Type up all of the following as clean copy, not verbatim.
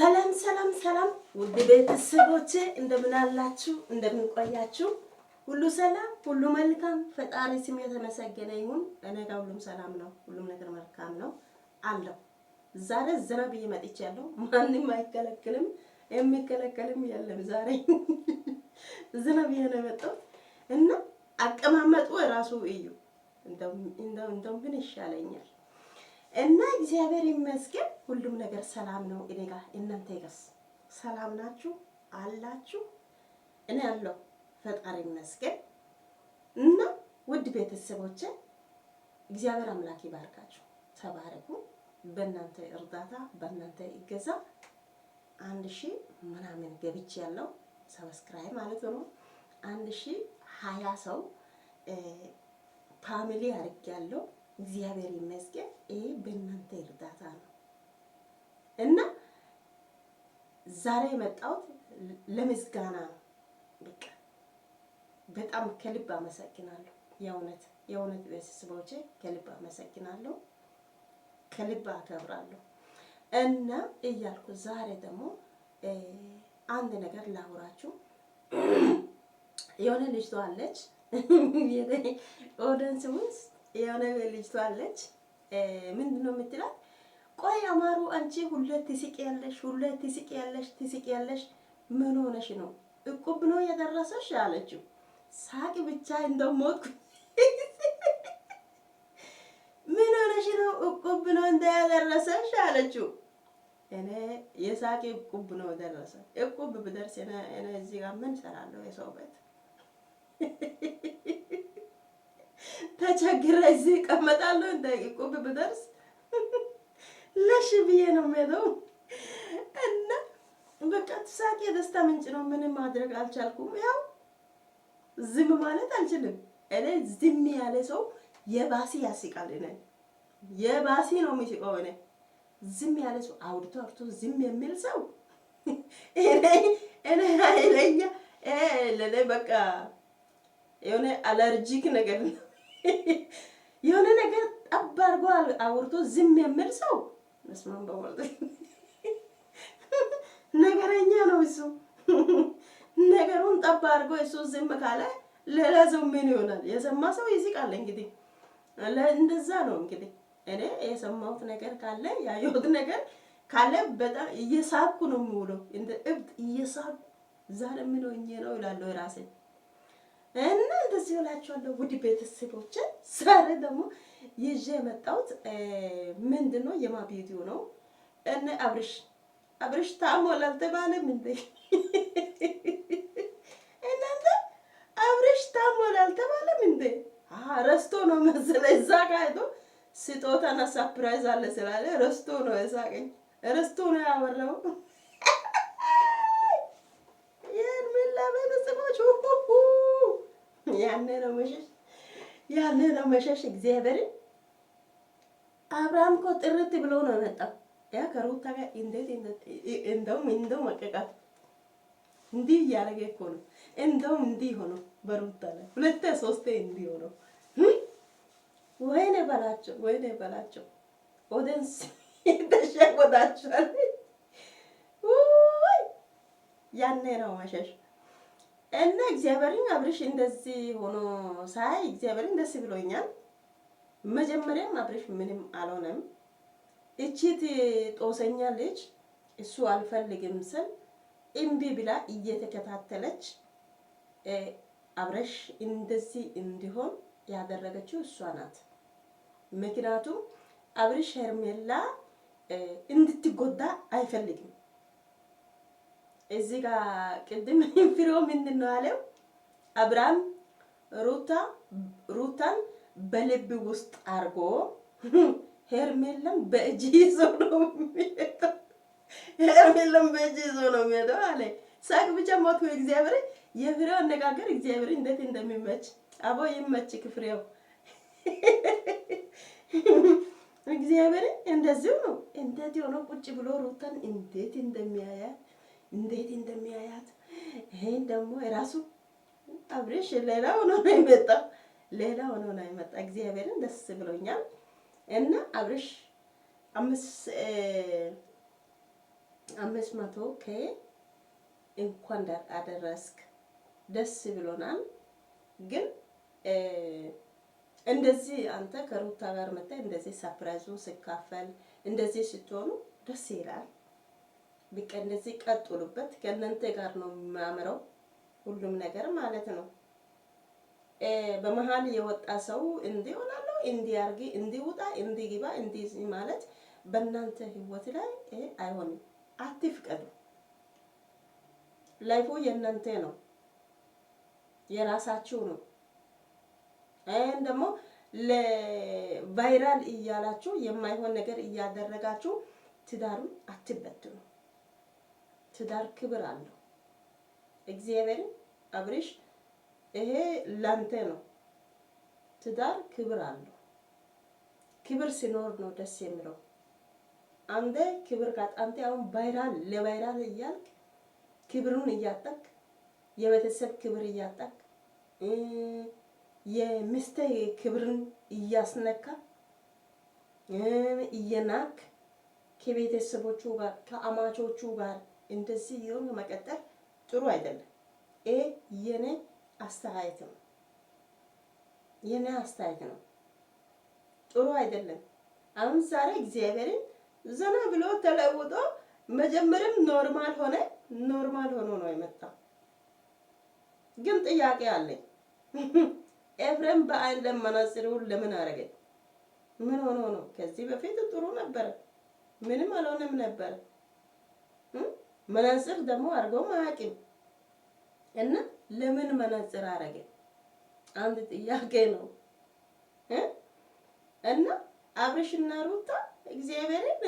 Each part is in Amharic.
ሰላም ሰላም ሰላም ውድ ቤተሰቦቼ እንደምን አላችሁ? እንደምን ቆያችሁ? ሁሉ ሰላም፣ ሁሉ መልካም። ፈጣሪ ስም የተመሰገነ ይሁን። እኔ ጋር ሁሉም ሰላም ነው፣ ሁሉም ነገር መልካም ነው አለው። ዛሬ ዘና ብዬ መጥቻለሁ። ማንም አይከለክልም፣ የሚከለከልም የለም። ዛሬ ዘና ብዬ ነው የመጣሁት እና አቀማመጡ እራሱ እዩ። እንደው ምን ይሻለኛል እና እግዚአብሔር ይመስገን ሁሉም ነገር ሰላም ነው። እኔ ጋር እናንተ ጋርስ ሰላም ናችሁ አላችሁ? እኔ አለሁ ፈጣሪ ይመስገን። እና ውድ ቤተሰቦቼ እግዚአብሔር አምላክ ይባርካችሁ፣ ተባረኩ። በእናንተ እርዳታ በእናንተ እገዛ 1000 ምናምን ገብቼ ያለው ሰብስክራይብ ማለት ነው 1020 ሰው ፋሚሊ አድርጌያለሁ። እግዚአብሔር ይመስገን። ይሄ በእናንተ እርዳታ ነው እና ዛሬ የመጣሁት ለምስጋና ነው። በቃ በጣም ከልብ አመሰግናለሁ። የእውነት ቤተሰቦቼ ከልብ አመሰግናለሁ፣ ከልብ አከብራለሁ እና እያልኩ ዛሬ ደግሞ አንድ ነገር ላውራችሁ። የሆነ ልጅቷ አለች ኦዲየንስ ውስጥ የሆነ ልጅቷ አለች። ምንድነው የምትላት? ቆይ አማሩ አንቺ ሁሌ ትስቂያለሽ፣ ምን ሆነሽ ነው? እቁብ ነው የደረሰሽ አለችው። ሳቂ ብቻ እንደሞትኩ። ምን ሆነሽ ነው? እቁብ ነው እንደያደረሰሽ አለችው። እኔ የሳቂ እቁብ ነው ደረሰ። እቁብ ብደርስ እኔ እዚህ ጋር ምን ሰራለሁ? የሰው ቤት ተቸግረ እዚህ እቀመጣለሁ። እንደ እቁብ ብደርስ ለሽ ብዬ ነው የምሄደው እና በቃ ሳቂ የደስታ ምንጭ ነው። ምንም ማድረግ አልቻልኩም። ያው ዝም ማለት አልችልም። እኔ ዝም ያለ ሰው የባሲ ያስቃል። እኔ የባሲ ነው የሚስቀው። እኔ ዝም ያለ ሰው አውርቶ ዝም የሚል ሰው እኔ ኃይለኛ ለኔ በቃ የሆነ አለርጂክ ነገር ነው። የሆነ ነገር ጠብ አድርጎ አውርቶ ዝም የሚል ሰው መስማን በወልድ ነገረኛ ነው እሱ። ነገሩን ጠብ አድርጎ እሱ ዝም ካለ ሌላ ሰው ምን ይሆናል? የሰማ ሰው ይስቃል። እንግዲህ እንደዛ ነው። እንግዲህ እኔ የሰማሁት ነገር ካለ ያየሁት ነገር ካለ በጣም እየሳኩ ነው የምውለው። እንደ እብድ እየሳኩ ዛሬ ምን ሆኜ ነው እላለሁ ራሴ እና እንደዚህ እላችኋለሁ። ውድ ቤተሰቦቼ ዛሬ ደግሞ ይዤ የመጣሁት ምንድነው የማ ቪዲዮ ነው። እነ አብርሽ ታሟል አልተባለም እንዴ? እናንተ አብርሽ ታሟል አልተባለም እንዴ? ረስቶ ነው መሰለኝ። እዛ ጋር ሄዶ ስጦታና ሰርፕራይዝ አለ ስላለ ረስቶ ነው የሳቀኝ። ረስቶ ነው ያወራው። ያኔ ነው መሸሽ። እግዚአብሔርን አብርሃም እኮ ጥርት ብሎ ነው የመጣው። ያ ከሩታ ጋር እንደውም መቀቃት እንዲህ እያደረገ እኮ ነው። እንደውም እንዲህ ሆኖ በሩታ ላይ 2-3 እንዲህ ሆኖ ወይኔ በላቸው ኦዲየንስ ተሸወዳችኋል። ያኔ ነው መሸሽ እና እግዚአብሔርን አብርሽ እንደዚህ ሆኖ ሳይ እግዚአብሔርን ደስ ብሎኛል። መጀመሪያም አብርሽ ምንም አልሆነም። እቺት ጦሰኛ ልጅ እሱ አልፈልግም ስል እምቢ ብላ እየተከታተለች አብርሽ እንደዚህ እንዲሆን ያደረገችው እሷ ናት። ምክንያቱም አብርሽ ሄርሜላ እንድትጎዳ አይፈልግም። እዚህ ጋር ቅድም ፍሬው ምንድን ነው ያለው? አብርሃም ሩታን በልብ ውስጥ አድርጎ ሄርሜላን በእጅ ይዞ ነው የሚሄደው። ሄርሜላን በእጅ ይዞ ነው የሚሄደው አለ። ሳቅ ብቻ ሞት ነው። እግዚአብሔር የፍሬው አነጋገር እግዚአብሔር እንዴት እንደሚመች አቦ ይመችክ ፍሬው። እግዚአብሔር እንደዚሁ ነው። እንዴት ሆኖ ቁጭ ብሎ ሩታን እንዴት እንደሚያያት ይሄን ደግሞ የራሱ አብርሽ ሌላ ሆኖ ነው የመጣ። እግዚአብሔርን ደስ ብሎኛል እና አብርሽ 500K እንኳን አደረስክ። ደስ ብሎናል። ግን እንደዚህ አንተ ከሩታ ጋር መጥተህ እንደዚህ ሰርፕራይዙ ሲካፈል እንደዚህ ስትሆኑ ደስ ይላል። በቃ እንደዚህ ቀጥሉበት። ከእናንተ ጋር ነው የሚያምረው ሁሉም ነገር ማለት ነው። በመሃል የወጣ ሰው እንዲህ ሆናለሁ፣ እንዲህ አርጊ፣ እንዲህ ውጣ፣ እንዲህ ግባ፣ እንዲህ ማለት በእናንተ ህይወት ላይ አይሆንም። አትፍቀዱ። ላይፉ የእናንተ ነው፣ የራሳችሁ ነው። ደግሞ ለቫይራል እያላችሁ የማይሆን ነገር እያደረጋችሁ ትዳሩን አትበትኑ። ትዳር ክብር አለው። እግዚአብሔርን አብርሽ ይሄ ላንተ ነው። ትዳር ክብር አለው። ክብር ሲኖር ነው ደስ የሚለው። አንተ ክብር ካጣንተ አሁን ቫይራል ለቫይራል እያልክ ክብሩን እያጣክ የቤተሰብ ክብር እያጣክ የሚስት ክብርን እያስነካ እየናክ ከቤተሰቦቹ ጋር ከአማቾቹ ጋር እንደዚህ ይሁን መቀጠል ጥሩ አይደለም። ይሄ የኔ አስተያየት ነው። የኔ አስተያየት ነው። ጥሩ አይደለም። አሁን ዛሬ እግዚአብሔርን ዘና ብሎ ተለውጦ መጀመሪያም ኖርማል ሆኖ ነው የመጣው። ግን ጥያቄ አለኝ። ኤፍሬም በአይን ለመነጽሩን ለምን አረገ? ምን ሆኖ ነው? ከዚህ በፊት ጥሩ ነበር፣ ምንም አልሆነም ነበር። መነጽር ደግሞ አድርጎም አያውቅም እና ለምን መነጽር አረገ? አንድ ጥያቄ ነው። እና አብርሽና ሩታ እግዚአብሔርን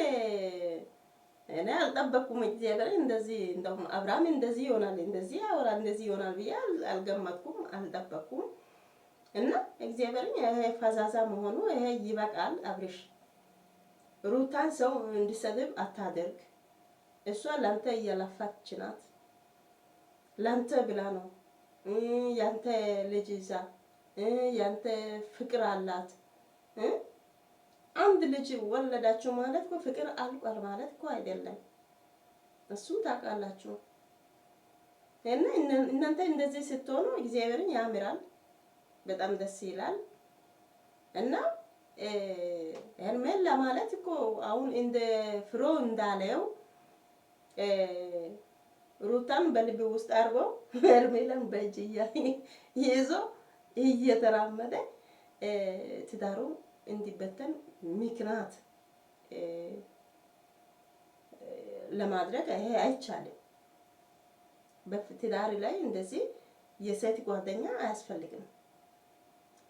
እኔ አልጠበኩም። እግዚአብሔርን እንደዚህ እንደውም አብርሃም እንደዚህ ይሆናል እንደዚህ ያወራል እንደዚህ ይሆናል ብዬ አልገመትኩም፣ አልጠበኩም። እና እግዚአብሔርን ይሄ ፈዛዛ መሆኑ ይሄ ይበቃል። አብርሽ ሩታን ሰው እንዲሰድብ አታደርግ። እሷ ላንተ እየለፋች ናት። ላንተ ብላ ነው ያንተ ልጅ ይዛ ያንተ ፍቅር አላት። አንድ ልጅ ወለዳችሁ ማለት እኮ ፍቅር አልቋል ማለት እኮ አይደለም። እሱ ታውቃላችሁ። እና እናንተ እንደዚህ ስትሆኑ እግዚአብሔርን ያምራል፣ በጣም ደስ ይላል። እና ሄርሜላ ማለት እኮ አሁን እንደ ፍሮ እንዳለው ሩታን በልብ ውስጥ አድርጎ ሄርሜላን በእጅ ይዞ እየተራመደ ትዳሩ እንዲበተን ምክንያት ለማድረግ ይሄ አይቻልም። በትዳር ላይ እንደዚህ የሴት ጓደኛ አያስፈልግም።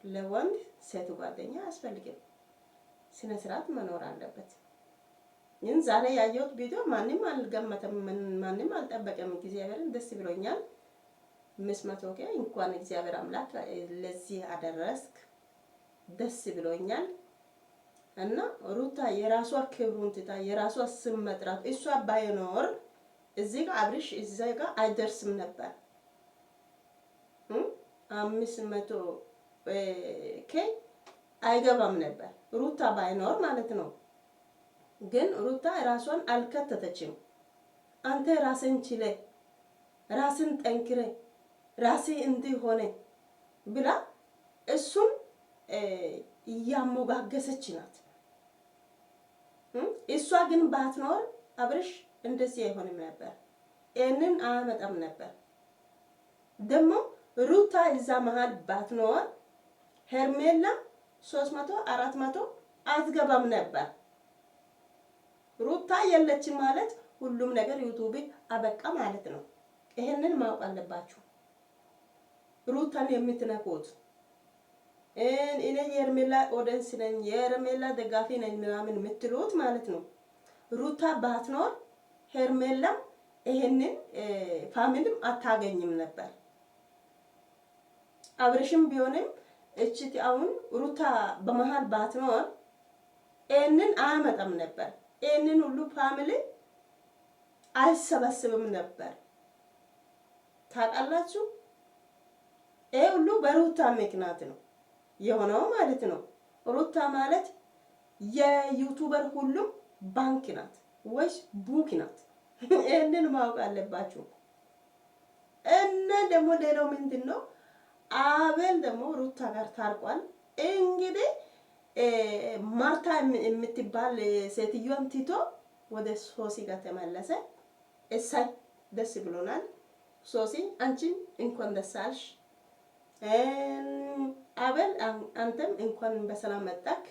ለወንድ ሴት ጓደኛ አያስፈልግም። ስነ ስርዓት መኖር አለበት። ይህን ዛሬ ያየሁት ቪዲዮ ማንም አልገመተም፣ ማንም አልጠበቀም። እግዚአብሔርን ደስ ብሎኛል። 500K እንኳን እግዚአብሔር አምላክ ለዚህ አደረስክ። ደስ ብሎኛል። እና ሩታ የራሷ ክብሩን ትታ የራሷ ስም መጥራት እሷ ባይኖር እዚህ ጋር አብርሽ እዚህ ጋር አይደርስም ነበር። 500K አይገባም ነበር ሩታ ባይኖር ማለት ነው። ግን ሩታ ራሷን አልከተተችም። አንተ ራስን ችለ ራስን ጠንክረ ራሴ እንዲህ ሆነ ብላ እሱን እያሞጋገሰች ናት። እሷ ግን ባትኖር አብርሽ እንደዚህ አይሆንም ነበር፣ ይሄንን አያመጣም ነበር። ደግሞ ሩታ እዛ መሃል ባትኖር ሄርሜላ 300 400 አትገባም ነበር። ሩታ የለችም ማለት ሁሉም ነገር ዩቲዩብ አበቃ ማለት ነው። ይሄንን ማወቅ አለባችሁ። ሩታን የምትነኩት እኔ የሄርሜላ ኦዲየንስ ነኝ የሄርሜላ ደጋፊ ነኝ ምናምን የምትሉት ማለት ነው። ሩታ ባትኖር ሄርሜላ ይሄንን ፋሚሊም አታገኝም ነበር። አብርሽም ቢሆንም እቺት አሁን ሩታ በመሃል ባትኖር ይሄንን አያመጣም ነበር። ይሄንን ሁሉ ፋሚሊ አይሰበስብም ነበር። ታውቃላችሁ፣ ይሄ ሁሉ በሩታ ምክንያት ነው የሆነው ማለት ነው። ሩታ ማለት የዩቲዩበር ሁሉም ባንክ ናት ወይስ ቡክ ናት? ይሄንን ማወቅ አለባችሁ። እና ደግሞ ሌላው ምንድነው አቤል ደግሞ ሩታ ጋር ታርቋል። እንግዲህ ማርታ የምትባል ሴትዮዋን ትቶ ወደ ሶሲ ጋር ተመለሰ። እሳይ ደስ ብሎናል። ሶሲ አንቺ እንኳን ደስ አልሽ። አቤል አንተም እንኳን በሰላም መጣክ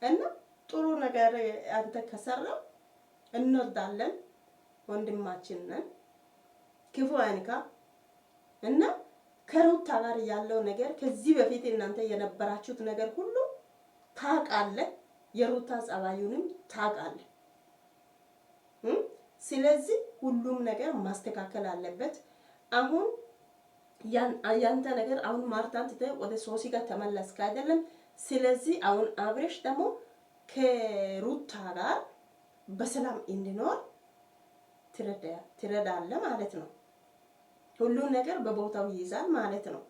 እና ጥሩ ነገር አንተ ከሰራው እንወዳለን። ወንድማችን ነን። ክፉ አይንካ እና ከሩታ ጋር ያለው ነገር ከዚህ በፊት እናንተ የነበራችሁት ነገር ሁሉ ታውቃለህ። የሩታ ጸባዩንም ታውቃለህ። ስለዚህ ሁሉም ነገር ማስተካከል አለበት። አሁን ያንተ ነገር አሁን ማርታን ትተህ ወደ ሶሲ ጋር ተመለስክ አይደለም? ስለዚህ አሁን አብሬሽ ደግሞ ከሩታ ጋር በሰላም እንዲኖር ትረዳለህ ማለት ነው። ሁሉም ነገር በቦታው ይይዛል ማለት ነው።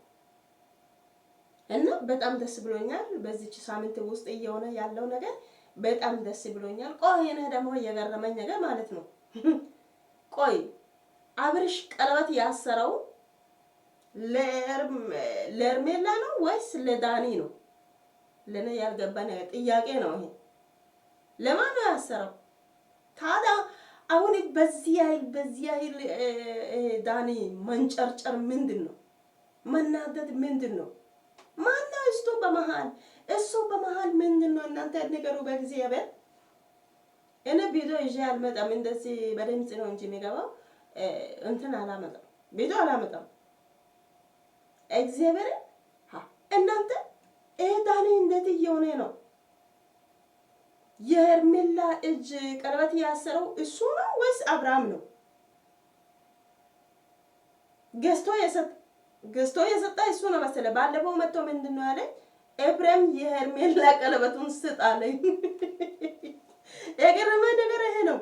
እና በጣም ደስ ብሎኛል። በዚች ሳምንት ውስጥ እየሆነ ያለው ነገር በጣም ደስ ብሎኛል። ቆይ እኔ ደግሞ የገረመኝ ነገር ማለት ነው ቆይ አብርሽ ቀለበት ያሰረው ለኤርሜላ ነው ወይስ ለዳኒ ነው? ለኔ ያልገባ ነገር ጥያቄ ነው ይሄ። ለማን ነው ያሰረው ታዲያ? አሁን በዚህ አይል ዳኒ መንጨርጨር ምንድን ነው? መናደድ ምንድን ነው? ማነው እሱ በመሃል ምንድን ነው? እናንተ ንገሩ በጊዜ ያበል። እኔ ቪዲዮ ይዤ አልመጣም። እንደዚህ በድምጽ ነው እንጂ የሚገባው እንትን አላመጣም፣ ቪዲዮ አላመጣም። እግዚአብሔር እናንተ ዳኒ እንዴት እየሆነ ነው? የሄርሜላ እጅ ቀለበት ያሰረው እሱ ነው ወይስ አብርሃም ነው? ገዝቶ የሰጣ እሱ ነው መሰለኝ። ባለፈው መጥቶ ምንድን ነው ያለኝ? ኤፍሬም የሄርሜላ ቀለበቱን ስጥ አለኝ። የገረመኝ ነገር ይሄ ነው።